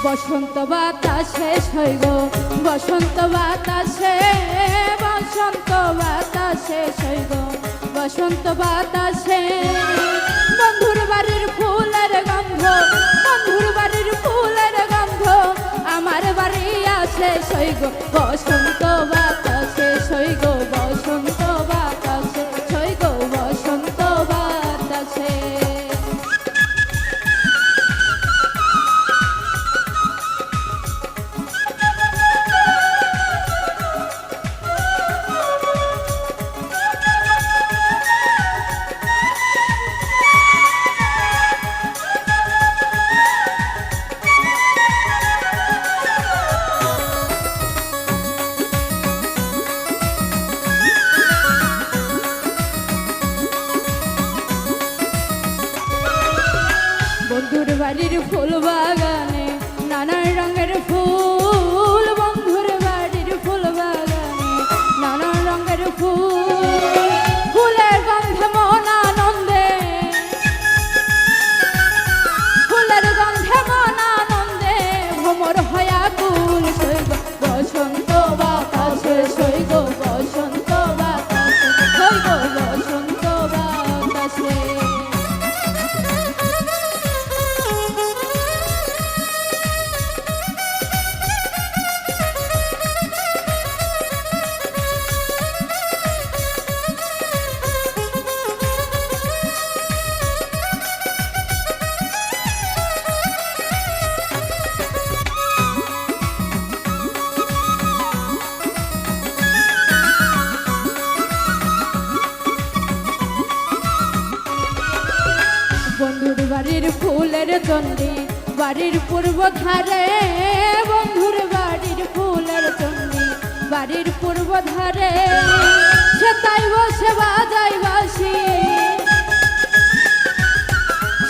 বসন্ত বাতাসে সইব বসন্ত বাতাসে বসন্ত বাতাসে সইব বসন্ত বাতাসে বন্ধুর বাড়ির ফুলের গন্ধ বন্ধুর বাড়ির ফুলের গন্ধ আমার বাড়ি আছে সইব বসন্ত বাতাসে সইব বসন্ত বাতাসে সইব বসন্ত বাতাসে। বন্ধুর বাড়ির ফুল বাগানে নানান রঙের ফুল বন্ধুর বাড়ির ফুল বাগানে নানান রঙের ফুল ফুলের গন্ধে মন আনন্দে ফুলের গন্ধে মন আনন্দে ভ্রমর হয়া কুল সইব বসন্ত বাতাসে সইব বসন্ত বাতাসে সইব বসন্ত বাতাসে। বন্ধুর বাড়ির ফুলের চণ্ডী বাড়ির পূর্ব ধারে বন্ধুর বাড়ির ফুলের চণ্ডী বাড়ির পূর্ব ধারে সে তাই বসে বাজাই বাঁশি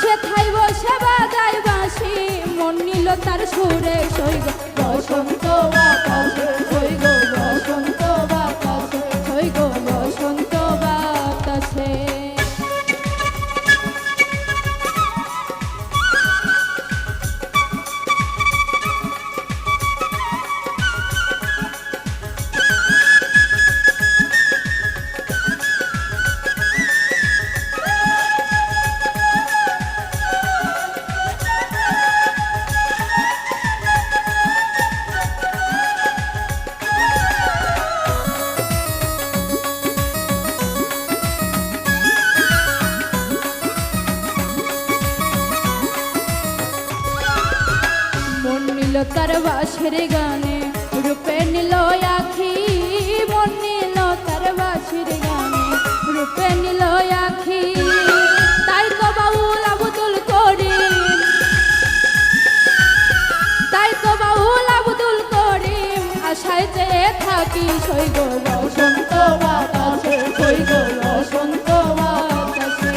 সে তাই বসে বাজাই বাঁশি মন নিল তার সুরে সইগ বসন্ত বাতাসে সইগ বসন্ত বাতাসে সইগ বসন্ত বাতাসে। তার বাঁশির গানে রূপে নিল আখি মন নিল তার বাঁশির গানে রূপে নিল আখি তাই তো বাউল আব্দুল করিম তাই তো বাউল আব্দুল করিম আশায় চেয়ে থাকি সইব বসন্ত বাতাসে সইব বসন্ত বাতাসে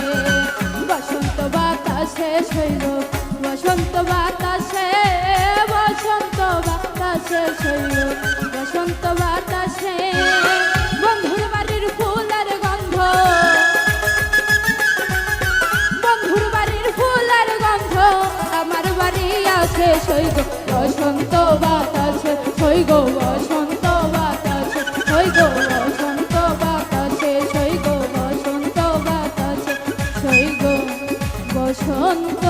বসন্ত বাতাসে সইব বসন্ত বাতাসে বসন্ত বাতাসে সইব বসন্ত বাতাসে বন্ধুর বাড়ির ফুলের গন্ধ বন্ধুর বাড়ির ফুলের গন্ধ আমার বাড়ি আছে সইব বসন্ত বাতাসে সইব বসন্ত বাতাসে সইব বসন্ত বাতাসে সইব বসন্ত বাতাসে সইব বসন্ত